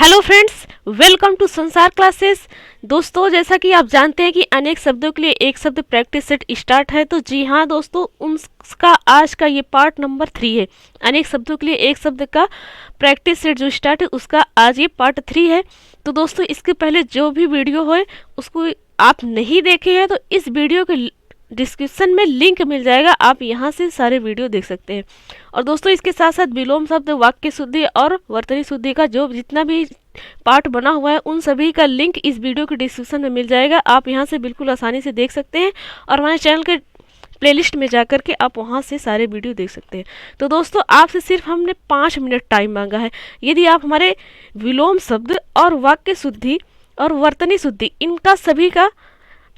Hello friends, welcome to संसार classes. दोस्तों, जैसा कि आप जानते हैं कि अनेक शब्दों के लिए एक शब्द प्रैक्टिस सेट स्टार्ट है, तो जी हाँ दोस्तों, उसका आज का ये पार्ट नंबर 3 है। अनेक शब्दों के लिए एक शब्द का प्रैक्टिस सेट जो स्टार्ट है उसका आज ये पार्ट 3 है। तो दोस्तों, इसके पहले जो भी वीडियो है उसको आप नहीं देखे हैं तो इस वीडियो के डिस्क्रिप्शन में लिंक मिल जाएगा, आप यहाँ से सारे वीडियो देख सकते हैं। और दोस्तों, इसके साथ साथ विलोम शब्द, वाक्य शुद्धि और वर्तनी शुद्धि का जो जितना भी पार्ट बना हुआ है उन सभी का लिंक इस वीडियो के डिस्क्रिप्शन में मिल जाएगा, आप यहाँ से बिल्कुल आसानी से देख सकते हैं। और हमारे चैनल के प्लेलिस्ट में जाकर के आप वहाँ से सारे वीडियो देख सकते हैं। तो दोस्तों, आपसे सिर्फ हमने 5 मिनट टाइम मांगा है। यदि आप हमारे विलोम शब्द और वाक्य शुद्धि और वर्तनी शुद्धि इनका सभी का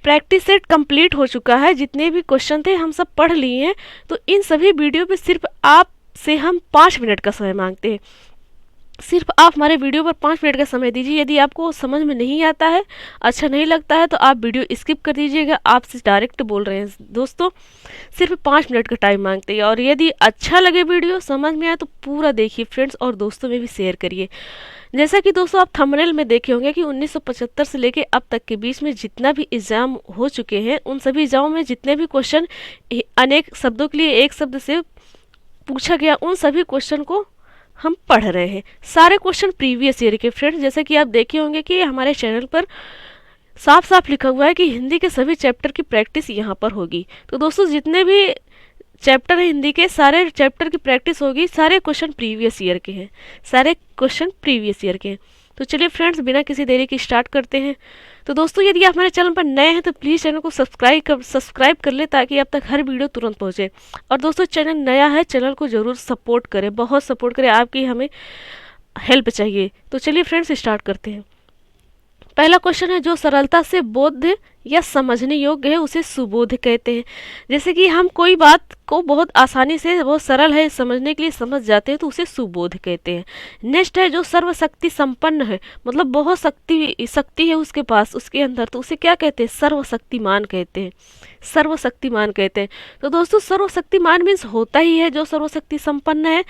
प्रैक्टिस सेट कंप्लीट हो चुका है, जितने भी क्वेश्चन थे हम सब पढ़ लिए हैं, तो इन सभी वीडियो पे सिर्फ आप से हम 5 मिनट का समय मांगते हैं। सिर्फ आप हमारे वीडियो पर 5 मिनट का समय दीजिए। यदि आपको समझ में नहीं आता है, अच्छा नहीं लगता है, तो आप वीडियो स्किप कर दीजिएगा। आपसे डायरेक्ट बोल रहे हैं दोस्तों, सिर्फ 5 मिनट का टाइम मांगते हैं। और यदि अच्छा लगे, वीडियो समझ में आए, तो पूरा देखिए फ्रेंड्स, और दोस्तों में भी शेयर करिए। जैसा कि दोस्तों आप थंबनेल में देखे होंगे कि 1975 से लेके अब तक के बीच में जितना भी एग्जाम हो चुके हैं, उन सभी एग्जामों में जितने भी क्वेश्चन अनेक शब्दों के लिए एक शब्द से पूछा गया, उन सभी क्वेश्चन को हम पढ़ रहे हैं। सारे क्वेश्चन प्रीवियस ईयर के फ्रेंड्स, जैसे कि आप देखे होंगे कि हमारे चैनल पर साफ साफ लिखा हुआ है कि हिंदी के सभी चैप्टर की प्रैक्टिस यहाँ पर होगी। तो दोस्तों, जितने भी चैप्टर है हिंदी के, सारे चैप्टर की प्रैक्टिस होगी। सारे क्वेश्चन प्रीवियस ईयर के हैं, सारे क्वेश्चन प्रीवियस ईयर के हैं। तो चलिए फ्रेंड्स, बिना किसी देरी के स्टार्ट करते हैं। तो दोस्तों, यदि आप हमारे चैनल पर नए हैं तो प्लीज़ चैनल को सब्सक्राइब कर ले, ताकि आप तक हर वीडियो तुरंत पहुंचे। और दोस्तों, चैनल नया है, चैनल को ज़रूर सपोर्ट करें, बहुत सपोर्ट करें, आपकी हमें हेल्प चाहिए। तो चलिए फ्रेंड्स, स्टार्ट करते हैं। पहला क्वेश्चन है, जो सरलता से बोध या समझने योग्य है उसे सुबोध कहते हैं। जैसे कि हम कोई बात को बहुत आसानी से, बहुत सरल है समझने के लिए समझ जाते हैं, तो उसे सुबोध कहते हैं। नेक्स्ट है, जो सर्वशक्ति संपन्न है, मतलब बहुत शक्ति है उसके पास, उसके अंदर, तो उसे क्या कहते हैं? सर्वशक्तिमान कहते हैं, सर्वशक्तिमान कहते हैं। तो दोस्तों, सर्वशक्तिमान मीन्स होता ही है जो सर्वशक्ति संपन्न है।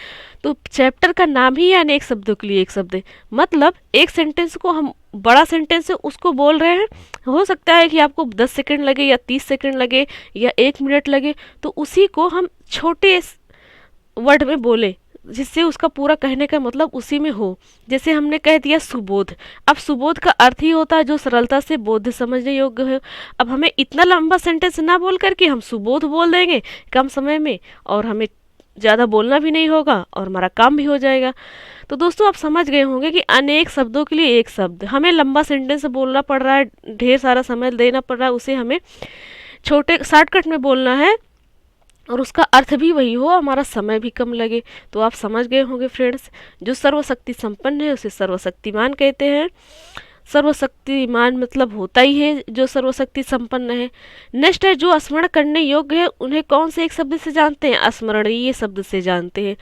तो चैप्टर का नाम ही है अनेक शब्दों के लिए एक शब्द है। मतलब एक सेंटेंस को हम, बड़ा सेंटेंस है उसको बोल रहे हैं, हो सकता है कि आपको 10 सेकंड लगे या 30 सेकंड लगे या 1 मिनट लगे, तो उसी को हम छोटे वर्ड में बोले, जिससे उसका पूरा कहने का मतलब उसी में हो। जैसे हमने कह दिया सुबोध। अब सुबोध का अर्थ ही होता है जो सरलता से बोध समझने योग्य है। अब हमें इतना लंबा सेंटेंस ना बोल करके हम सुबोध बोल देंगे कम समय में, और हमें ज़्यादा बोलना भी नहीं होगा और हमारा काम भी हो जाएगा। तो दोस्तों, आप समझ गए होंगे कि अनेक शब्दों के लिए एक शब्द, हमें लंबा सेंटेंस बोलना पड़ रहा है, ढेर सारा समय देना पड़ रहा है, उसे हमें छोटे शॉर्टकट में बोलना है, और उसका अर्थ भी वही हो, हमारा समय भी कम लगे। तो आप समझ गए होंगे फ्रेंड्स, जो सर्वशक्ति संपन्न है उसे सर्वशक्तिमान कहते हैं। सर्वशक्तिमान मतलब होता ही है जो सर्वशक्ति संपन्न है। नेक्स्ट है, जो स्मरण करने योग्य है उन्हें कौन से एक शब्द से जानते हैं? स्मरणीय शब्द से जानते हैं।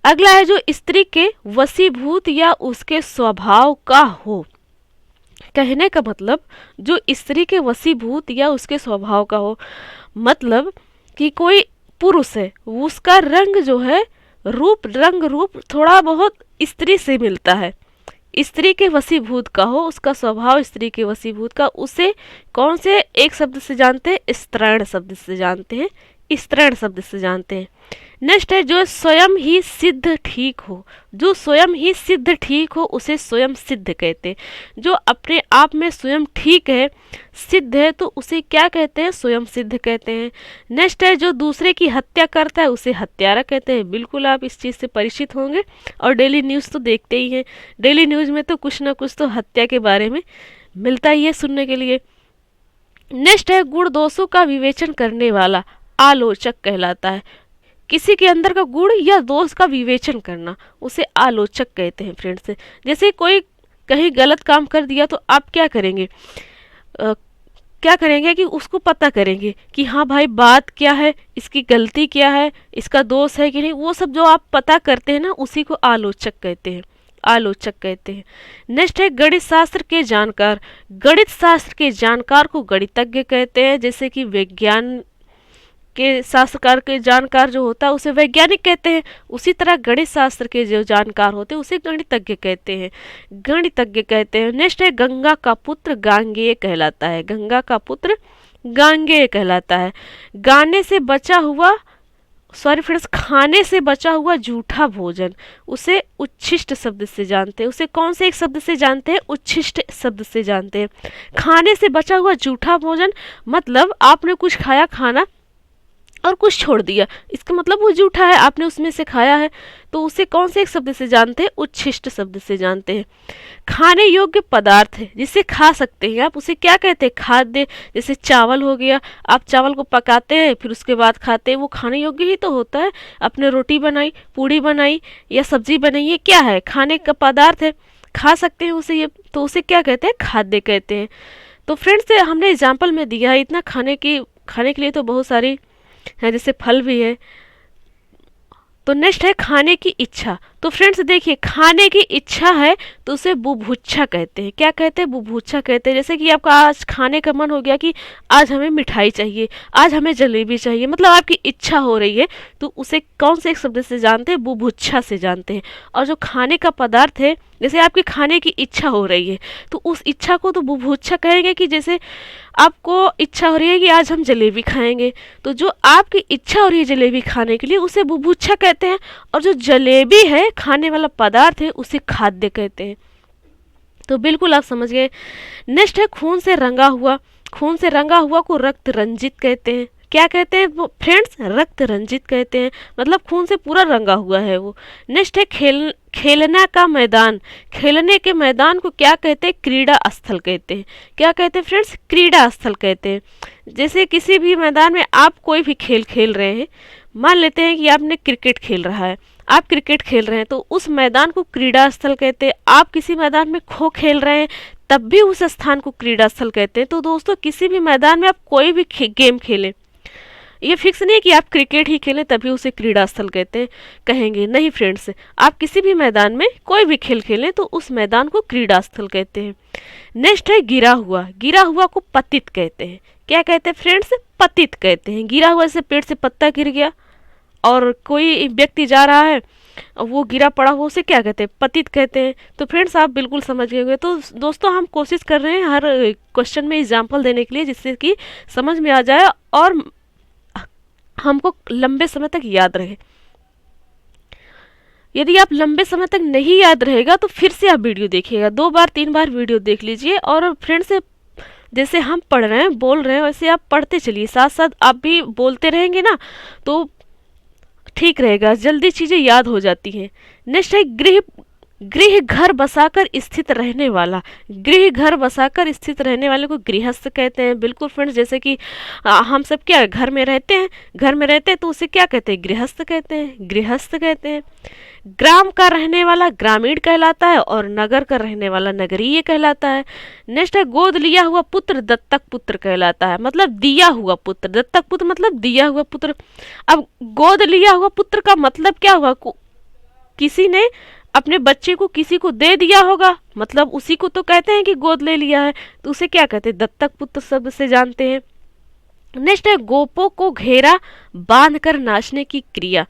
अगला है, जो स्त्री के वशीभूत या उसके स्वभाव का हो। कहने का मतलब, जो स्त्री के वशीभूत या उसके स्वभाव का हो, मतलब कि कोई पुरुष है, उसका रंग जो है, रंग रूप थोड़ा बहुत स्त्री से मिलता है, स्त्री के वशीभूत का हो, उसका स्वभाव स्त्री के वशीभूत का, उसे कौन से एक शब्द से जानते हैं? स्त्रैण शब्द से जानते हैं, स्त्रैण शब्द से जानते हैं। नेक्स्ट है, जो स्वयं ही सिद्ध ठीक हो। जो स्वयं ही सिद्ध ठीक हो उसे स्वयं सिद्ध कहते हैं। जो अपने आप में स्वयं ठीक है, सिद्ध है, तो उसे क्या कहते हैं? स्वयं सिद्ध कहते हैं। नेक्स्ट है, जो दूसरे की हत्या करता है उसे हत्यारा कहते हैं। बिल्कुल आप इस चीज़ से परिचित होंगे, और डेली न्यूज़ तो देखते ही हैं। डेली न्यूज़ में तो कुछ ना कुछ तो हत्या के बारे में मिलता ही है सुनने के लिए। नेक्स्ट है, गुण दोषों का विवेचन करने वाला आलोचक कहलाता है। किसी के अंदर का गुण या दोष का विवेचन करना, उसे आलोचक कहते हैं फ्रेंड्स। जैसे कोई कहीं गलत काम कर दिया, तो आप क्या करेंगे? क्या करेंगे कि उसको पता करेंगे कि हाँ भाई, बात क्या है, इसकी गलती क्या है, इसका दोष है कि नहीं, वो सब जो आप पता करते हैं ना, उसी को आलोचक कहते हैं, आलोचक कहते हैं। नेक्स्ट है, गणित शास्त्र के जानकार। गणित शास्त्र के जानकार को गणितज्ञ कहते हैं। जैसे कि विज्ञान के शास्त्रकार के जानकार जो होता है उसे वैज्ञानिक कहते हैं। उसी तरह गणित शास्त्र के जो जानकार होते हैं उसे गणितज्ञ कहते हैं, गणितज्ञ कहते हैं। नेक्स्ट है गंगा का पुत्र गांगेय कहलाता है, गंगा का पुत्र गांगेय कहलाता है। गाने से बचा हुआ सॉरी फ्रेंड्स, खाने से बचा हुआ जूठा भोजन उसे उच्छिष्ट शब्द से जानते हैं। उसे कौन से एक शब्द से जानते हैं? उच्छिष्ट शब्द से जानते हैं। खाने से बचा हुआ जूठा भोजन मतलब आपने कुछ खाया खाना और कुछ छोड़ दिया, इसका मतलब वो जूठा है, आपने उसमें से खाया है, तो उसे कौन से एक शब्द से जानते हैं? उच्छिष्ट शब्द से जानते हैं। खाने योग्य पदार्थ है जिसे खा सकते हैं आप, उसे क्या कहते हैं? खाद्य। जैसे चावल हो गया, आप चावल को पकाते हैं फिर उसके बाद खाते हैं, वो खाने योग्य ही तो होता है। आपने रोटी बनाई, पूड़ी बनाई या सब्जी बनाई, ये क्या है? खाने का पदार्थ है, खा सकते हैं उसे, ये तो उसे क्या कहते हैं? खाद्य कहते हैं। तो फ्रेंड्स हमने एग्जाम्पल में दिया है इतना, खाने के लिए तो बहुत सारी है, जैसे फल भी है। तो नेक्स्ट है खाने की इच्छा। तो फ्रेंड्स देखिए, खाने की इच्छा है तो उसे बुभुक्षा कहते हैं। क्या कहते हैं? बुभुक्षा कहते हैं। जैसे कि आपका आज खाने का मन हो गया कि आज हमें मिठाई चाहिए, आज हमें जलेबी चाहिए, मतलब आपकी इच्छा हो रही है, तो उसे कौन से एक शब्द से जानते हैं? बुभुक्षा से जानते हैं। और जो खाने का पदार्थ है, जैसे आपकी खाने की इच्छा हो रही है तो उस इच्छा को तो बुभुक्षा कहेंगे। कि जैसे आपको इच्छा हो रही है कि आज हम जलेबी खाएंगे, तो जो आपकी इच्छा हो रही है जलेबी खाने के लिए उसे बुभुक्षा कहते हैं। और जो जलेबी है, खाने वाला पदार्थ है, उसे खाद्य कहते हैं। तो बिल्कुल आप समझ गए। नेक्स्ट है खून से रंगा हुआ। खून से रंगा हुआ को रक्त रंजित कहते हैं। क्या कहते हैं वो फ्रेंड्स? रक्त रंजित कहते हैं, मतलब खून से पूरा रंगा हुआ है वो। नेक्स्ट है खेलना का मैदान। खेलने के मैदान को क्या कहते हैं? क्रीड़ा स्थल कहते हैं। क्या कहते हैं फ्रेंड्स? क्रीड़ा स्थल कहते हैं। जैसे किसी भी मैदान में आप कोई भी खेल खेल रहे हैं, मान लेते हैं कि आपने क्रिकेट खेल रहा है, आप क्रिकेट खेल रहे हैं तो उस मैदान को क्रीड़ा स्थल कहते हैं। आप किसी मैदान में खो खेल रहे हैं तब भी उस स्थान को क्रीड़ा स्थल कहते हैं। तो दोस्तों किसी भी मैदान में आप कोई भी गेम खेलें, ये फिक्स नहीं है कि आप क्रिकेट ही खेलें तभी उसे क्रीड़ा स्थल कहते हैं कहेंगे, नहीं फ्रेंड्स, आप किसी भी मैदान में कोई भी खेल खेलें तो उस मैदान को क्रीड़ा स्थल कहते हैं। नेक्स्ट है गिरा हुआ। गिरा हुआ को पतित कहते हैं। क्या कहते हैं फ्रेंड्स? पतित कहते हैं। गिरा हुआ जैसे पेड़ से पत्ता गिर गया और कोई व्यक्ति जा रहा है वो गिरा पड़ा हुआ, उसे क्या कहते हैं? पतित कहते हैं। तो फ्रेंड्स आप बिल्कुल समझ गए होंगे। तो दोस्तों हम कोशिश कर रहे हैं हर क्वेश्चन में एग्जाम्पल देने के लिए जिससे कि समझ में आ जाए और हमको लंबे समय तक याद रहे। यदि आप लंबे समय तक नहीं याद रहेगा तो फिर से आप वीडियो देखिएगा, 2 बार 3 बार वीडियो देख लीजिए। और फ्रेंड्स जैसे हम पढ़ रहे हैं, बोल रहे हैं, वैसे आप पढ़ते चलिए, साथ साथ आप भी बोलते रहेंगे ना तो ठीक रहेगा, जल्दी चीज़ें याद हो जाती हैं। नेक्स्ट है गृह घर बसाकर स्थित रहने वाला। गृह घर बसाकर स्थित रहने वाले को गृहस्थ कहते हैं। बिल्कुल फ्रेंड्स, जैसे कि हम सब क्या घर में रहते हैं, तो उसे क्या कहते हैं? गृहस्थ कहते हैं, गृहस्थ कहते हैं। ग्राम का रहने वाला ग्रामीण कहलाता है और नगर का रहने वाला नगरीय कहलाता है। नेक्स्ट है गोद लिया हुआ पुत्र दत्तक पुत्र कहलाता है, मतलब दिया हुआ पुत्र। दत्तक पुत्र मतलब दिया हुआ पुत्र। अब गोद लिया हुआ पुत्र का मतलब क्या हुआ? किसी ने अपने बच्चे को किसी को दे दिया होगा, मतलब उसी को तो कहते हैं कि गोद ले लिया है, तो उसे क्या कहते हैं? दत्तक पुत्र शब्द से जानते हैं। नेक्स्ट है गोपों को घेरा बांधकर नाचने की क्रिया।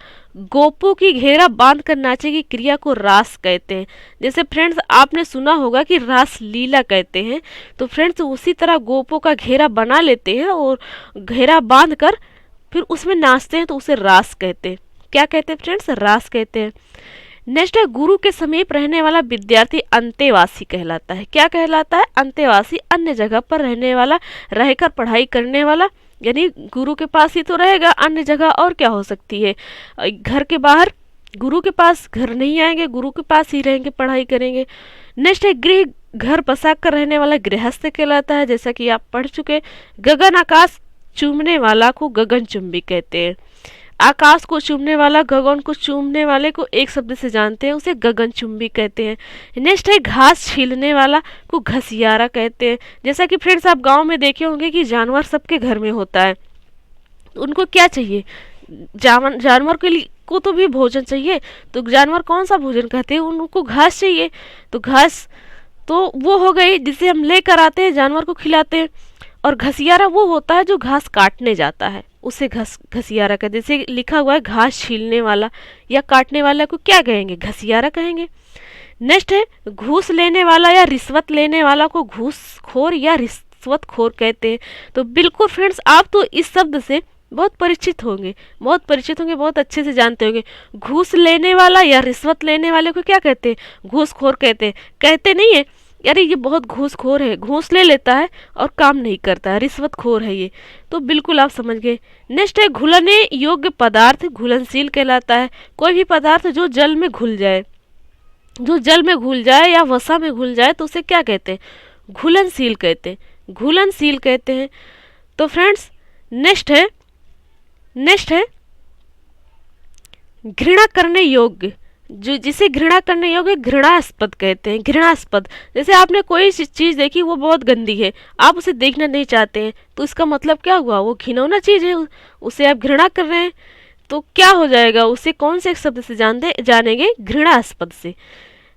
गोपों की घेरा बांधकर नाचने की क्रिया को रास कहते हैं। जैसे फ्रेंड्स आपने सुना होगा कि रास लीला कहते हैं, तो फ्रेंड्स उसी तरह गोपों का घेरा बना लेते हैं और घेरा बांधकर फिर उसमें नाचते हैं तो उसे रास कहते हैं। क्या कहते हैं फ्रेंड्स? रास कहते हैं। नेक्स्ट है गुरु के समीप रहने वाला विद्यार्थी अंतेवासी कहलाता है। क्या कहलाता है? अंतेवासी, अन्य जगह पर रहने वाला, रहकर पढ़ाई करने वाला, यानी गुरु के पास ही तो रहेगा, अन्य जगह और क्या हो सकती है? घर के बाहर, गुरु के पास घर नहीं आएंगे, गुरु के पास ही रहेंगे, पढ़ाई करेंगे। नेक्स्ट है गृह घर बसा कर रहने वाला गृहस्थ कहलाता है, जैसा कि आप पढ़ चुके। गगन आकाश चूमने वाला को गगनचुंबी कहते हैं। आकाश को चूमने वाला, गगन को चूमने वाले को एक शब्द से जानते हैं, उसे गगनचुंबी कहते हैं। नेक्स्ट है घास छीलने वाला को घसियारा कहते हैं। जैसा कि फ्रेंड्स आप गांव में देखे होंगे कि जानवर सबके घर में होता है, उनको क्या चाहिए? जानवर के लिए को तो भी भोजन चाहिए, तो जानवर कौन सा भोजन खाते हैं? उनको घास चाहिए, तो घास तो वो हो गई जिसे हम लेकर आते हैं, जानवर को खिलाते हैं। और घसियारा वो होता है जो घास काटने जाता है। उसे घसियारा कहते हैं। जैसे लिखा हुआ है घास छीलने वाला या काटने वाला को क्या कहेंगे, घसियारा कहेंगे। नेक्स्ट है घूस लेने वाला या रिश्वत लेने वाला को घूसखोर या रिश्वतखोर कहते हैं। तो बिल्कुल फ्रेंड्स, आप तो इस शब्द से बहुत परिचित होंगे, बहुत अच्छे से जानते होंगे। घूस लेने वाला या रिश्वत लेने वाले को क्या कहते हैं, घूसखोर कहते हैं। कहते नहीं है अरे ये बहुत घूसखोर है, घूस ले लेता है और काम नहीं करता है, रिश्वतखोर है ये। तो बिल्कुल आप समझ गए। नेक्स्ट है घुलने योग्य पदार्थ घुलनशील कहलाता है। कोई भी पदार्थ जो जल में घुल जाए, जो जल में घुल जाए या वसा में घुल जाए तो उसे क्या कहते हैं, घुलनशील कहते हैं, घुलनशील कहते हैं। तो फ्रेंड्स नेक्स्ट है घृणा करने योग्य, जो जिसे घृणा करने योग्य घृणास्पद कहते हैं, घृणास्पद। जैसे आपने कोई चीज देखी वो बहुत गंदी है, आप उसे देखना नहीं चाहते हैं, तो इसका मतलब क्या हुआ, वो घिनौना चीज है, उसे आप घृणा कर रहे हैं, तो क्या हो जाएगा, उसे कौन से शब्द से जानेंगे, घृणास्पद से।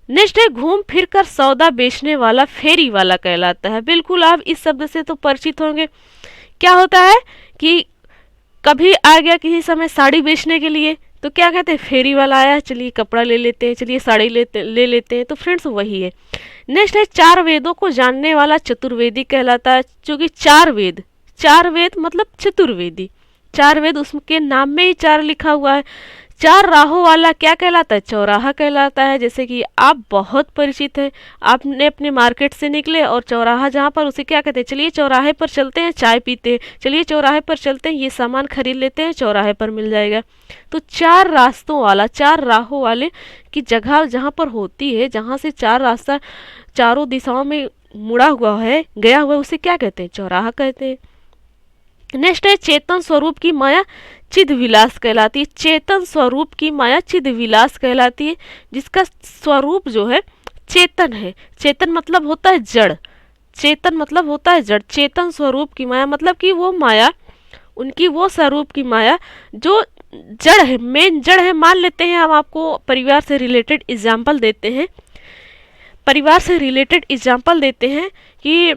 नेक्स्ट है घूम फिर कर सौदा बेचने वाला फेरी वाला कहलाता है। बिल्कुल आप इस शब्द से तो परिचित होंगे। क्या होता है कि कभी आ गया किसी समय साड़ी बेचने के लिए, तो क्या कहते हैं, फेरी वाला आया, चलिए कपड़ा ले लेते हैं, चलिए साड़ी ले लेते हैं। तो फ्रेंड्स वही है। नेक्स्ट है चार वेदों को जानने वाला चतुर्वेदी कहलाता है। जो कि चार वेद मतलब चतुर्वेदी, चार वेद उसके नाम में ही चार लिखा हुआ है। चार राहों वाला क्या कहलाता है, चौराहा कहलाता है। जैसे कि आप बहुत परिचित हैं, आपने अपने मार्केट से निकले और चौराहा जहाँ पर, उसे क्या कहते हैं, चलिए चौराहे पर चलते हैं, चाय पीते हैं, चलिए चौराहे पर चलते हैं, ये सामान खरीद लेते हैं, चौराहे पर मिल जाएगा। तो चार रास्तों वाला, चार राहों वाले की जगह जहाँ पर होती है, जहाँ से चार रास्ता चारों दिशाओं में मुड़ा हुआ है, गया हुआ है, उसे क्या कहते हैं, चौराहा कहते हैं। नेक्स्ट है चेतन स्वरूप की माया चिद विलास कहलाती है। चेतन स्वरूप की माया चिद विलास कहलाती है, जिसका स्वरूप जो है चेतन है। चेतन मतलब होता है जड़, चेतन मतलब होता है जड़। चेतन स्वरूप की माया मतलब कि वो माया, उनकी वो स्वरूप की माया जो जड़ है, मेन जड़ है। मान लेते हैं, हम आपको परिवार से रिलेटेड एग्जाम्पल देते हैं, कि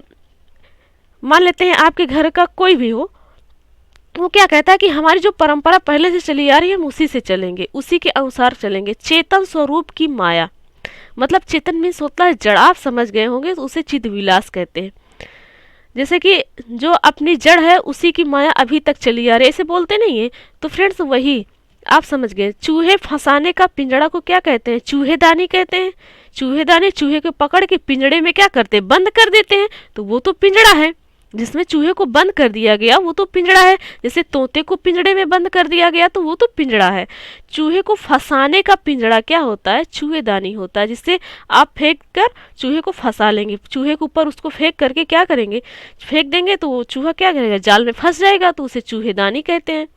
मान लेते हैं आपके घर का कोई भी हो, वो क्या कहता है कि हमारी जो परंपरा पहले से चली आ रही है हम उसी से चलेंगे, उसी के अनुसार चलेंगे। चेतन स्वरूप की माया मतलब चेतन मीन्स होता है जड़, आप समझ गए होंगे, तो उसे चिद विलास कहते हैं। जैसे कि जो अपनी जड़ है उसी की माया अभी तक चली आ रही है, ऐसे बोलते नहीं है। तो फ्रेंड्स वही आप समझ गए। चूहे फंसाने का पिंजड़ा को क्या कहते हैं, चूहेदानी कहते हैं। चूहेदानी चूहे को पकड़ के पिंजड़े में क्या करते हैं, बंद कर देते हैं, तो वो तो पिंजड़ा है। जिसमें चूहे को बंद कर दिया गया वो तो पिंजड़ा है। जैसे तोते को पिंजड़े में बंद कर दिया गया तो वो तो पिंजड़ा है। चूहे को फंसाने का पिंजड़ा क्या होता है, चूहेदानी होता है, जिससे आप फेंक कर चूहे को फंसा लेंगे। चूहे के ऊपर उसको फेंक करके क्या करेंगे, फेंक देंगे, तो वो चूहा क्या करेगा, जाल में फंस जाएगा, तो उसे चूहेदानी कहते हैं।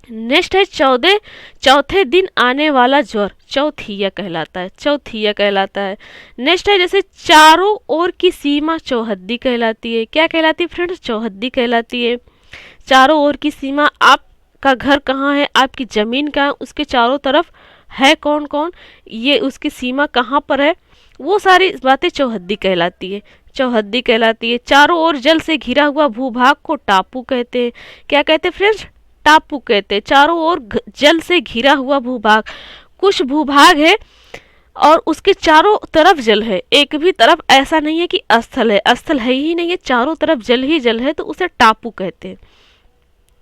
नेक्स्ट है चौथे दिन आने वाला ज्वर चौथिया कहलाता है, चौथिया कहलाता है। नेक्स्ट है जैसे चारों ओर की सीमा चौहद्दी कहलाती है। क्या कहलाती है फ्रेंड्स, चौहद्दी कहलाती है। चारों ओर की सीमा, आपका घर कहाँ है, आपकी जमीन कहाँ है, उसके चारों तरफ है कौन कौन, ये उसकी सीमा कहाँ पर है, वो सारी बातें चौहद्दी कहलाती है, चौहद्दी कहलाती है। चारों ओर जल से घिरा हुआ भूभाग को टापू कहते हैं। क्या कहते हैं फ्रेंड्स, टापू कहते हैं। चारों ओर जल से घिरा हुआ भूभाग, कुछ भूभाग है और उसके चारों तरफ जल है, एक भी तरफ ऐसा नहीं है कि स्थल है, स्थल है ही नहीं है, चारों तरफ जल ही जल है, तो उसे टापू कहते हैं।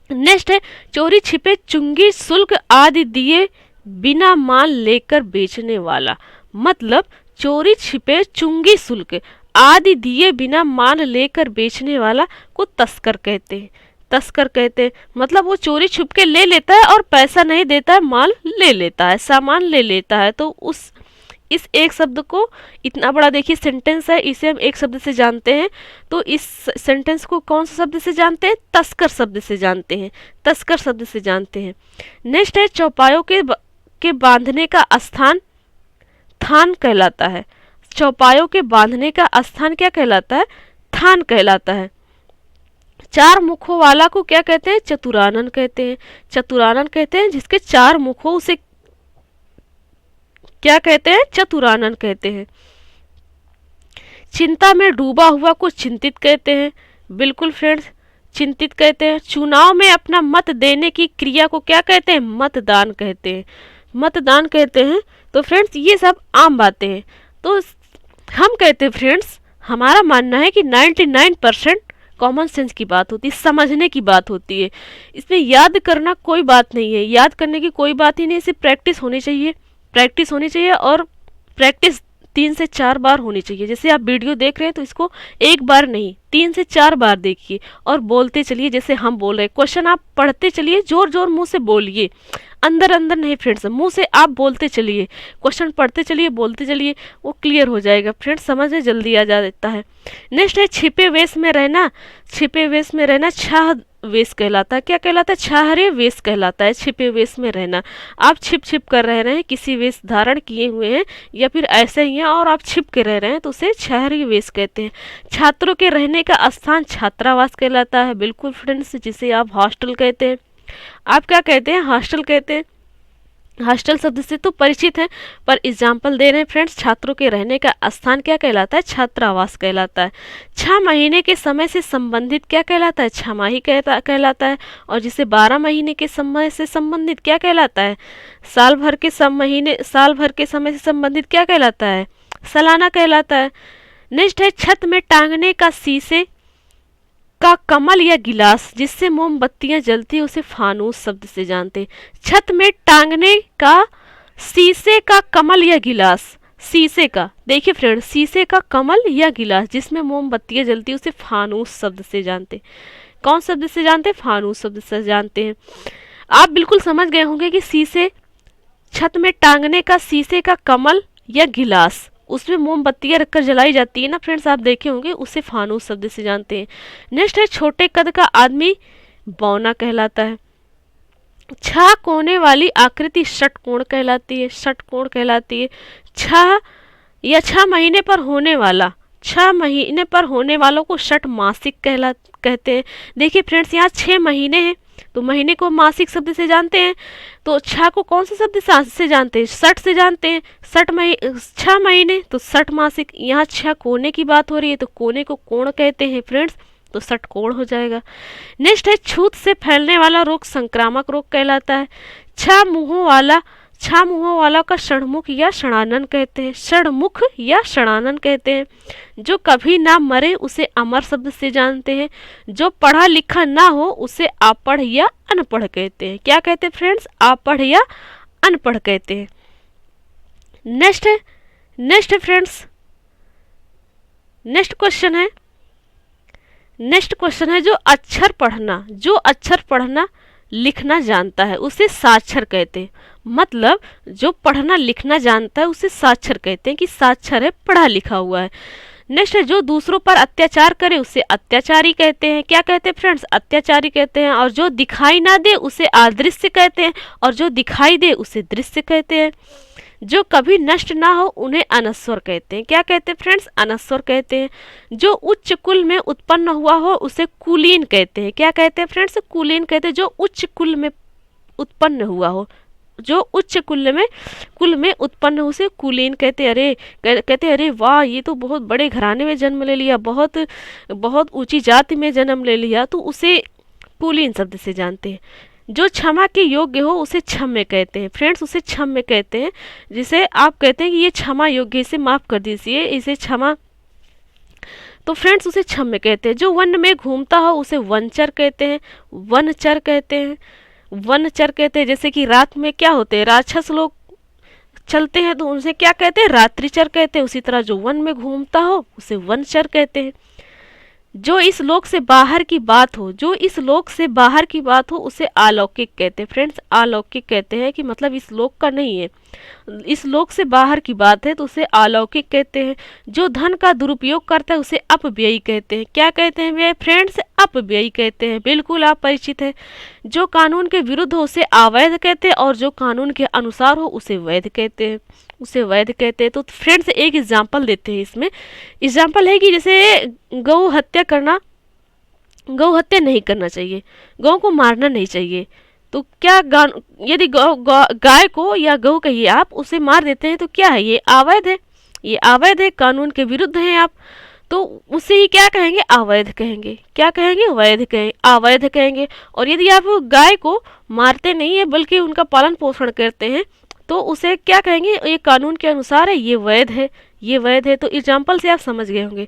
नेक्स्ट है चोरी छिपे चुंगी शुल्क आदि दिए बिना माल लेकर बेचने वाला। मतलब चोरी छिपे चुंगी शुल्क आदि दिए बिना माल लेकर बेचने वाला को तस्कर कहते हैं, तस्कर कहते हैं। मतलब वो चोरी छुप के ले लेता है और पैसा नहीं देता है, माल ले लेता है, सामान ले लेता है। तो इस एक शब्द को, इतना बड़ा देखिए सेंटेंस है, इसे हम एक शब्द से जानते हैं। तो इस सेंटेंस को कौन सा शब्द से जानते हैं, तस्कर शब्द से जानते हैं, तस्कर शब्द से जानते हैं। नेक्स्ट है चौपायों के बांधने का स्थान थान कहलाता है। चौपायों के बांधने का स्थान क्या कहलाता है, थान कहलाता है। चार मुखों वाला को क्या कहते हैं, चतुरानन कहते हैं, चतुरानन कहते हैं। जिसके चार मुख हो उसे क्या कहते हैं, चतुरानन कहते हैं। चिंता में डूबा हुआ को चिंतित कहते हैं। बिल्कुल फ्रेंड्स, चिंतित कहते हैं। चुनाव में अपना मत देने की क्रिया को क्या कहते हैं? मतदान कहते हैं, मतदान कहते हैं। तो फ्रेंड्स ये सब आम बातें हैं। तो हम कहते हैं फ्रेंड्स, हमारा मानना है कि 99% कॉमन सेंस की बात होती है, समझने की बात होती है। इसमें याद करना कोई बात नहीं है, याद करने की कोई बात ही नहीं, सिर्फ प्रैक्टिस होनी चाहिए, प्रैक्टिस होनी चाहिए। और प्रैक्टिस 3 से 4 बार होनी चाहिए। जैसे आप वीडियो देख रहे हैं तो इसको एक बार नहीं 3 से 4 बार देखिए और बोलते चलिए जैसे हम बोल रहे हैं। क्वेश्चन आप पढ़ते चलिए, जोर जोर मुंह से बोलिए, अंदर अंदर नहीं फ्रेंड्स, मुंह से आप बोलते चलिए, क्वेश्चन पढ़ते चलिए, बोलते चलिए, वो क्लियर हो जाएगा फ्रेंड्स, समझ में जल्दी आ जाता है। नेक्स्ट है छिपे वेश में रहना। छिपे वेश में रहना छाह वेश कहलाता है। क्या कहलाता है? छाहरे वेश कहलाता है छिपे वेश में रहना। आप छिप छिप कर रह रहे हैं, किसी वेश धारण किए हुए हैं या फिर ऐसे ही हैं और आप छिप के रह रहे हैं तो उसे छाहरी वेश कहते हैं। छात्रों के रहने का स्थान छात्रावास कहलाता है। बिल्कुल फ्रेंड्स, जिसे आप हॉस्टल कहते हैं। आप क्या कहते हैं? हॉस्टल कहते हैं। हॉस्टल शब्द से तो परिचित हैं, पर एग्जाम्पल दे रहे हैं फ्रेंड्स। छात्रों के रहने का स्थान क्या कहलाता है? छात्रावास कहलाता है। 6 महीने के समय से संबंधित क्या कहलाता है? छमाही कहलाता है। और जिसे 12 महीने के समय से संबंधित क्या कहलाता है? साल भर के समय से संबंधित क्या कहलाता है? सालाना कहलाता है। नेक्स्ट है छत में टांगने का शीशे का कमल या गिलास जिससे मोमबत्तियां जलती है उसे फानूस शब्द से जानते हैं। छत में टांगने का शीशे का कमल या गिलास, शीशे का, देखिए फ्रेंड, शीशे का कमल या गिलास जिसमें मोमबत्तियां जलती है उसे फानूस शब्द से जानते हैं। कौन शब्द से जानते हैं? फानूस शब्द से जानते हैं। आप बिल्कुल समझ गए होंगे कि शीशे, छत में टांगने का शीशे का कमल या गिलास, उसमें मोमबत्तियां रखकर जलाई जाती है ना फ्रेंड्स, आप देखे होंगे, उसे फानूस शब्द से जानते हैं। नेक्स्ट है छोटे कद का आदमी बौना कहलाता है। 6 कोने वाली आकृति षटकोण कहलाती है, षटकोण कहलाती है। 6 महीने पर होने वाला, 6 महीने पर होने वालों को षटमासिक कहते हैं। देखिए फ्रेंड्स, यहाँ 6 महीने हैं तो महीने को मासिक शब्द से जानते हैं। तो 6 को कौन से शब्द से जानते हैं? 60 से जानते हैं। 6 महीने तो 60 मासिक। यहाँ 6 कोने की बात हो रही है तो कोने को कोण कहते हैं फ्रेंड्स, तो षटकोण हो जाएगा। नेक्स्ट है छूत से फैलने वाला रोग संक्रामक रोग कहलाता है। 6 मुंहों वाला का षणमुख या षणानन कहते हैं, षणमुख या षणानन कहते हैं। जो कभी ना मरे उसे अमर शब्द से जानते हैं। जो पढ़ा लिखा ना हो उसे आपढ़ या अनपढ़ कहते हैं। क्या कहते हैं फ्रेंड्स? आपढ़ या अनपढ़ कहते हैं। नेक्स्ट है फ्रेंड्स, नेक्स्ट क्वेश्चन है जो अक्षर पढ़ना लिखना जानता है उसे साक्षर कहते हैं। मतलब जो पढ़ना लिखना जानता है उसे साक्षर कहते हैं कि साक्षर है, पढ़ा लिखा हुआ है। नेक्स्ट है जो दूसरों पर अत्याचार करे उसे अत्याचारी कहते हैं। क्या कहते हैं फ्रेंड्स? अत्याचारी कहते हैं। और जो दिखाई ना दे उसे अदृश्य कहते हैं और जो दिखाई दे उसे दृश्य कहते हैं। जो कभी नष्ट ना हो उन्हें अनश्वर कहते हैं। क्या कहते हैं फ्रेंड्स? अनश्वर कहते हैं। जो उच्च कुल में उत्पन्न हुआ हो उसे कुलीन कहते हैं। क्या कहते हैं फ्रेंड्स? कुलीन कहते हैं। जो उच्च कुल में उत्पन्न हुआ हो, जो उच्च कुल में उत्पन्न हो उसे कुलीन कहते। अरे वाह, ये तो बहुत बड़े घराने में जन्म ले लिया, बहुत ऊंची जाति में जन्म ले लिया, तो उसे कुलीन शब्द से जानते हैं। जो क्षमा के योग्य हो उसे क्षम्य कहते हैं फ्रेंड्स, उसे क्षम्य कहते हैं। जिसे आप कहते हैं कि ये क्षमा योग्य, इसे माफ कर दीजिए, इसे क्षमा, तो फ्रेंड्स उसे क्षम्य कहते हैं। जो वन में घूमता हो उसे वनचर कहते हैं, वनचर कहते हैं, वनचर कहते हैं। जैसे कि रात में क्या होते हैं, राक्षस लोग चलते हैं तो उनसे क्या कहते हैं? रात्रिचर कहते हैं। उसी तरह जो वन में घूमता हो उसे वनचर कहते हैं। जो इस लोक से बाहर की बात हो उसे अलौकिक कहते हैं फ्रेंड्स, अलौकिक कहते हैं कि मतलब इस लोक का नहीं है, इस लोक से बाहर की बात है तो उसे अलौकिक कहते हैं। जो धन का दुरुपयोग करता है उसे अपव्ययी कहते हैं। क्या कहते हैं वे फ्रेंड्स? अपव्ययी कहते हैं। बिल्कुल आप परिचित है। जो कानून के विरुद्ध हो उसे अवैध कहते हैं और जो कानून के अनुसार हो उसे वैध कहते हैं, उसे वैध कहते हैं। तो फ्रेंड्स एक एग्जाम्पल देते हैं। इसमें एग्जाम्पल है कि जैसे गौ हत्या नहीं करना चाहिए, गौ को मारना नहीं चाहिए। तो क्या यदि गाय को या गौ कहिए आप उसे मार देते हैं तो क्या है? ये अवैध है, ये अवैध है, कानून के विरुद्ध हैं आप। तो उसे ही क्या कहेंगे, अवैध कहेंगे। क्या कहेंगे, वैध कहेंगे, अवैध कहेंगे। और यदि आप गाय को मारते नहीं है बल्कि उनका पालन पोषण करते हैं तो उसे क्या कहेंगे, ये कानून के अनुसार है, ये वैध है, ये वैध है। तो एग्जाम्पल से आप समझ गए होंगे।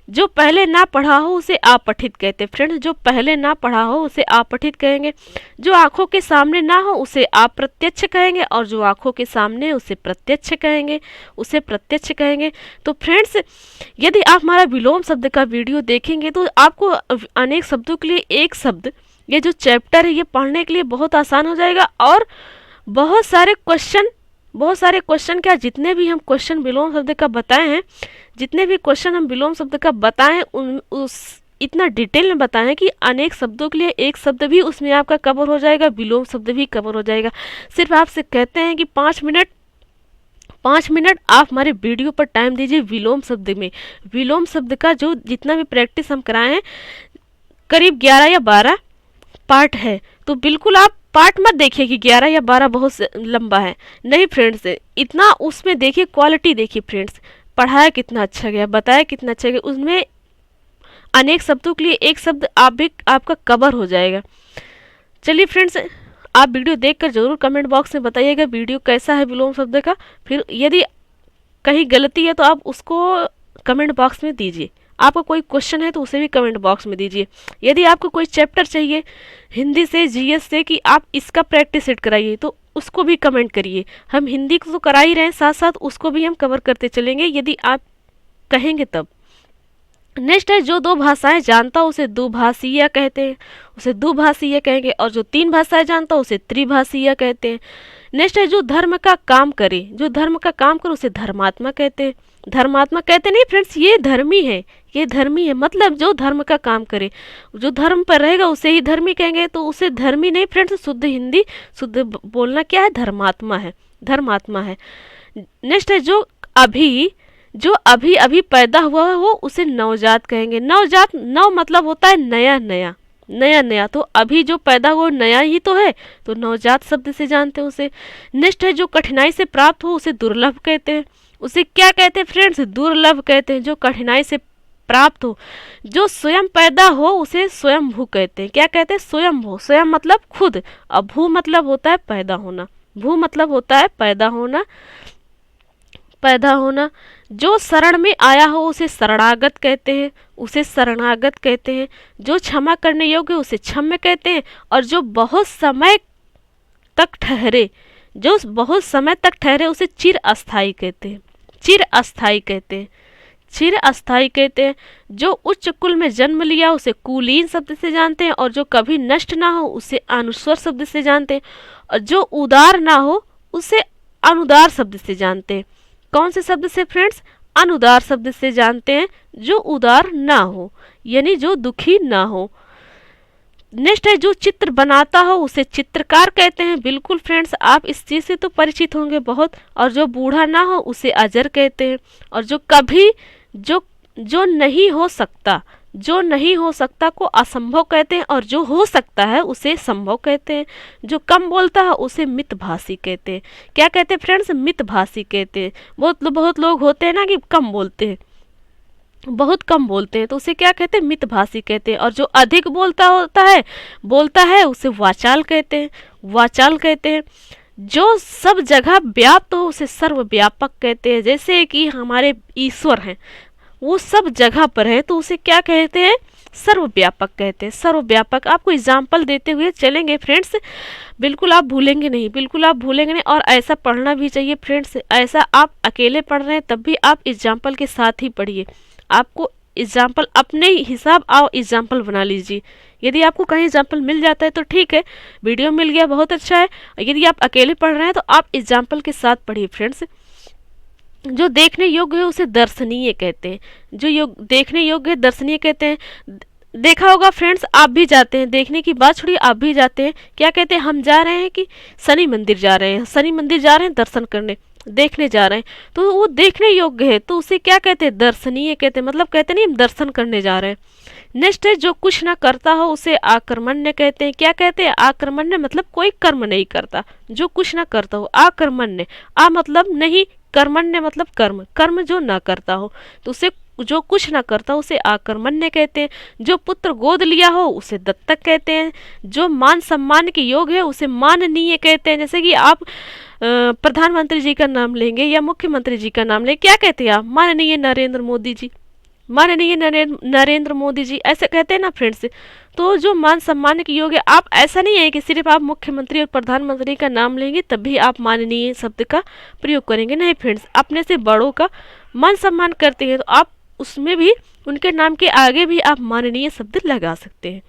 जो पहले ना पढ़ा हो उसे अपठित कहते हैं फ्रेंड्स, जो पहले ना पढ़ा हो उसे अपठित कहेंगे। जो आंखों के सामने ना हो उसे अप्रत्यक्ष कहेंगे, और जो आंखों के सामने उसे प्रत्यक्ष कहेंगे, उसे प्रत्यक्ष कहेंगे। तो फ्रेंड्स यदि आप हमारा विलोम शब्द का वीडियो देखेंगे तो आपको अनेक शब्दों के लिए एक शब्द, ये जो चैप्टर है ये पढ़ने के लिए बहुत आसान हो जाएगा। और बहुत सारे क्वेश्चन क्या, जितने भी हम क्वेश्चन विलोम शब्द का बताए हैं, जितने भी क्वेश्चन हम विलोम शब्द का बताएं उस इतना डिटेल में बताएं कि अनेक शब्दों के लिए एक शब्द भी उसमें आपका कवर हो जाएगा, विलोम शब्द भी कवर हो जाएगा। सिर्फ आपसे कहते हैं कि 5 मिनट आप हमारे वीडियो पर टाइम दीजिए विलोम शब्द में। विलोम शब्द का जो जितना भी प्रैक्टिस हम कराए हैं, करीब 11 या 12 पार्ट है। तो बिल्कुल आप पार्ट मत देखिए कि 11 या 12 बहुत लंबा है, नहीं फ्रेंड्स, इतना उसमें देखिए, क्वालिटी देखिए फ्रेंड्स, पढ़ाया कितना अच्छा गया, बताया कितना अच्छा गया, उसमें अनेक शब्दों के लिए एक शब्द आपका कवर हो जाएगा। चलिए फ्रेंड्स, आप वीडियो देखकर जरूर कमेंट बॉक्स में बताइएगा वीडियो कैसा है विलोम शब्द का। फिर यदि कहीं गलती है तो आप उसको कमेंट बॉक्स में दीजिए। आपका कोई क्वेश्चन है तो उसे भी कमेंट बॉक्स में दीजिए। यदि आपको कोई चैप्टर चाहिए हिंदी से, जीएस से कि आप इसका प्रैक्टिस सेट कराइए तो उसको भी कमेंट करिए। हम हिंदी को तो करा ही रहे हैं, साथ साथ उसको भी हम कवर करते चलेंगे यदि आप कहेंगे तब। नेक्स्ट है, जो 2 भाषाएं जानता हो उसे दुभाषीय कहते हैं, उसे दुभाषीय कहेंगे। और जो 3 भाषाएं जानता हो उसे त्रिभाषीय कहते हैं। नेक्स्ट है, जो धर्म का काम करे, जो धर्म का काम करे उसे धर्मात्मा कहते हैं। धर्मात्मा कहते नहीं फ्रेंड्स, ये धर्मी है, ये धर्मी है, मतलब जो धर्म का काम करे, जो धर्म पर रहेगा उसे ही धर्मी कहेंगे। तो उसे धर्मी नहीं फ्रेंड्स, शुद्ध हिंदी शुद्ध बोलना क्या है, धर्मात्मा है, धर्मात्मा है। नेक्स्ट है, जो अभी अभी पैदा हुआ हो उसे नवजात कहेंगे। नवजात, नव मतलब होता है नया नया, नया नया। तो अभी जो पैदा हुआ नया ही तो है, तो नवजात शब्द से जानते हैं उसे। नेक्स्ट है, जो कठिनाई से प्राप्त हो उसे दुर्लभ कहते हैं। उसे क्या कहते हैं फ्रेंड्स, दुर्लभ कहते हैं, जो कठिनाई से प्राप्त हो। जो स्वयं पैदा हो उसे स्वयंभू कहते हैं। क्या कहते हैं, स्वयंभू। स्वयं मतलब खुद, और भू मतलब होता है पैदा होना, भू मतलब होता है पैदा होना, पैदा होना। जो शरण में आया हो उसे शरणागत कहते हैं, उसे शरणागत कहते हैं। जो क्षमा करने योग्य उसे क्षम्य कहते हैं। और जो बहुत समय तक ठहरे, जो बहुत समय तक ठहरे उसे चिर अस्थाई कहते हैं, चिर अस्थाई कहते हैं, चिर अस्थाई कहते हैं। जो उच्च कुल में जन्म लिया उसे कुलीन शब्द से जानते हैं। और जो कभी नष्ट ना हो उसे अनुस्वर शब्द से जानते हैं। और जो उदार ना हो उसे अनुदार शब्द से जानते हैं। कौन से शब्द से फ्रेंड्स, अनुदार शब्द से जानते हैं। जो उदार ना हो यानी जो दुखी ना हो। नेक्स्ट है, जो चित्र बनाता हो उसे चित्रकार कहते हैं। बिल्कुल फ्रेंड्स, आप इस चीज़ से तो परिचित होंगे बहुत। और जो बूढ़ा ना हो उसे अजर कहते हैं। और जो कभी जो नहीं हो सकता, जो नहीं हो सकता को असंभव कहते हैं। और जो हो सकता है उसे संभव कहते हैं। जो कम बोलता है उसे मितभाषी कहते हैं। क्या कहते हैं फ्रेंड्स, मितभाषी कहते हैं। बहुत लोग होते हैं ना कि कम बोलते हैं, बहुत कम बोलते हैं, तो उसे क्या कहते हैं, मितभाषी कहते हैं। और जो अधिक बोलता है उसे वाचाल कहते हैं, वाचाल कहते हैं। जो सब जगह व्याप्त हो उसे सर्वव्यापक कहते हैं। जैसे कि हमारे ईश्वर हैं, वो सब जगह पर है तो उसे क्या कहते हैं, सर्वव्यापक कहते हैं, सर्वव्यापक। आपको एग्जाम्पल देते हुए चलेंगे फ्रेंड्स, बिल्कुल आप भूलेंगे नहीं, बिल्कुल आप भूलेंगे नहीं। और ऐसा पढ़ना भी चाहिए फ्रेंड्स, ऐसा आप अकेले पढ़ रहे हैं तब भी आप एग्जाम्पल के साथ ही पढ़िए। आपको एग्जाम्पल अपने हिसाब आओ एग्जाम्पल बना लीजिए। यदि आपको कहीं एग्जाम्पल मिल जाता है तो ठीक है, वीडियो मिल गया बहुत अच्छा है। यदि आप अकेले पढ़ रहे हैं तो आप एग्जाम्पल के साथ पढ़िए फ्रेंड्स। जो देखने योग्य है उसे दर्शनीय कहते हैं, जो देखने योग्य है दर्शनीय कहते हैं। देखा होगा फ्रेंड्स, आप भी जाते हैं, देखने की बात छोड़िए, आप भी जाते हैं, क्या कहते हैं, हम जा रहे हैं कि शनि मंदिर जा रहे हैं, शनि मंदिर जा रहे हैं दर्शन करने, देखने जा रहे हैं, तो वो देखने योग्य है तो उसे क्या कहते हैं, दर्शनीय कहते हैं। मतलब कहते नहीं हम दर्शन करने जा रहे हैं। नेक्स्ट है, जो कुछ ना करता हो उसे आकर्मण्य कहते हैं। क्या कहते हैं, आकर्मण्य मतलब कोई कर्म नहीं करता, जो कुछ ना करता हो, आकर्मण्य। आ मतलब नहीं, कर्मण्य मतलब कर्म, कर्म जो ना करता हो, तो उसे जो कुछ ना करता उसे आकर्मण्य कहते हैं, जो पुत्र गोद लिया हो उसे दत्तक कहते हैं, जो मान सम्मान के योग्य है उसे माननीय कहते हैं। जैसे कि आप प्रधानमंत्री जी का नाम लेंगे या मुख्यमंत्री जी का नाम लेंगे, क्या कहते हैं आप? माननीय नरेंद्र मोदी जी, माननीय नरेंद्र मोदी जी, ऐसे कहते हैं ना फ्रेंड्स। तो जो मान सम्मान के योग्य, आप ऐसा नहीं है कि सिर्फ आप मुख्यमंत्री और प्रधानमंत्री का नाम लेंगे तभी आप माननीय शब्द का प्रयोग करेंगे, नहीं फ्रेंड्स। अपने से बड़ों का मान सम्मान करते हैं तो आप उसमें भी उनके नाम के आगे भी आप माननीय शब्द लगा सकते हैं।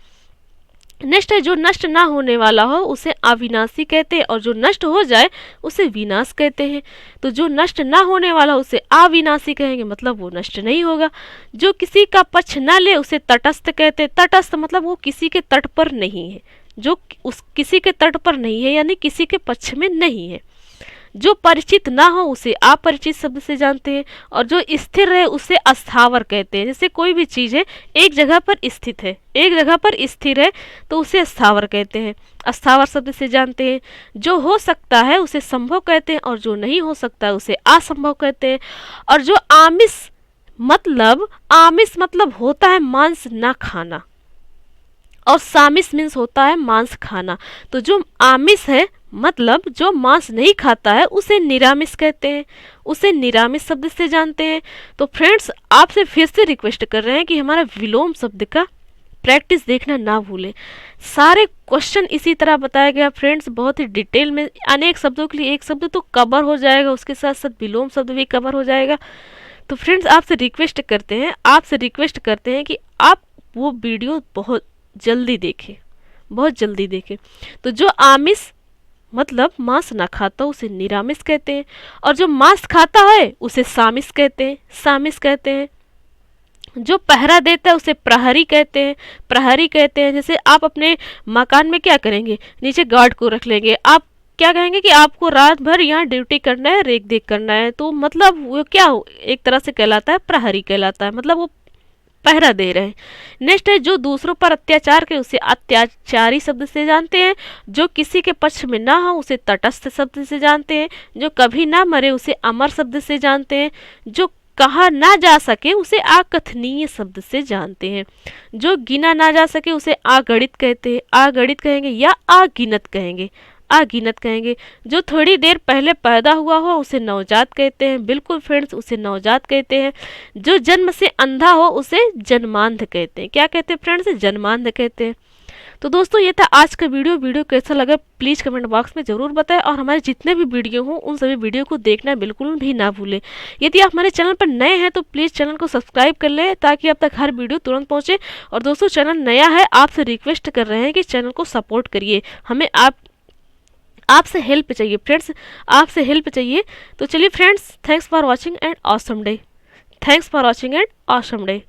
नेक्स्ट है, जो नष्ट ना होने वाला हो उसे अविनाशी कहते हैं, और जो नष्ट हो जाए उसे विनाश कहते हैं। तो जो नष्ट ना होने वाला उसे अविनाशी कहेंगे, मतलब वो नष्ट नहीं होगा। जो किसी का पक्ष ना ले उसे तटस्थ कहते हैं। तटस्थ मतलब वो किसी के तट पर नहीं है, जो उस किसी के तट पर नहीं है यानी किसी के पक्ष में नहीं है। जो परिचित ना हो उसे अपरिचित शब्द से जानते हैं, और जो स्थिर है उसे अस्थावर कहते हैं। जैसे कोई भी चीज़ है एक जगह पर स्थित है, एक जगह पर स्थिर है तो उसे अस्थावर कहते हैं, अस्थावर शब्द से जानते हैं। जो हो सकता है उसे संभव कहते हैं, और जो नहीं हो सकता है उसे असंभव कहते हैं। और जो आमिष मतलब होता है मांस ना खाना, और सामिस मीन्स होता है मांस खाना। तो जो आमिष है मतलब जो मांस नहीं खाता है उसे निरामिष कहते हैं, उसे निरामिष शब्द से जानते हैं। तो फ्रेंड्स आपसे फिर से रिक्वेस्ट कर रहे हैं कि हमारा विलोम शब्द का प्रैक्टिस देखना ना भूलें। सारे क्वेश्चन इसी तरह बताया गया फ्रेंड्स, बहुत ही डिटेल में। अनेक शब्दों के लिए एक शब्द तो कवर हो जाएगा, उसके साथ साथ विलोम शब्द भी कवर हो जाएगा। तो फ्रेंड्स आपसे रिक्वेस्ट करते हैं कि आप वो वीडियो बहुत जल्दी देखें। तो जो आमिष मतलब मांस ना खाता उसे निरामिष कहते हैं, और जो मांस खाता है उसे सामिष कहते हैं। जो पहरा देता है उसे प्रहरी कहते हैं। जैसे आप अपने मकान में क्या करेंगे, नीचे गार्ड को रख लेंगे, आप क्या कहेंगे कि आपको रात भर यहाँ ड्यूटी करना है, रेख देख करना है, तो मतलब वो क्या एक तरह से कहलाता है, प्रहरी कहलाता है, मतलब वो पहरा दे रहे हैं। नेक्स्ट है, जो दूसरों पर अत्याचार करे उसे अत्याचारी शब्द से जानते हैं। जो किसी के पक्ष में ना हो उसे तटस्थ शब्द से जानते हैं। जो कभी ना मरे उसे अमर शब्द से जानते हैं। जो कहा ना जा सके उसे अकथनीय शब्द से जानते हैं। जो गिना ना जा सके उसे अगणित कहेंगे या अगिनत कहेंगे। जो थोड़ी देर पहले पैदा हुआ हो उसे नवजात कहते हैं। बिल्कुल फ्रेंड्स, उसे नवजात कहते हैं। जो जन्म से अंधा हो उसे जन्मांध कहते हैं। क्या कहते हैं फ्रेंड्स? जन्मांध कहते हैं। तो दोस्तों ये था आज का वीडियो कैसा लगा प्लीज़ कमेंट बॉक्स में ज़रूर बताएं, और हमारे जितने भी वीडियो हों उन सभी वीडियो को देखना बिल्कुल भी ना भूलें। यदि आप हमारे चैनल पर नए हैं तो प्लीज़ चैनल को सब्सक्राइब कर लें ताकि अब तक हर वीडियो तुरंत पहुँचे। और दोस्तों चैनल नया है, आपसे रिक्वेस्ट कर रहे हैं कि चैनल को सपोर्ट करिए, हमें आपसे हेल्प चाहिए फ्रेंड्स, आपसे हेल्प चाहिए। तो चलिए friends, thanks for watching and awesome day.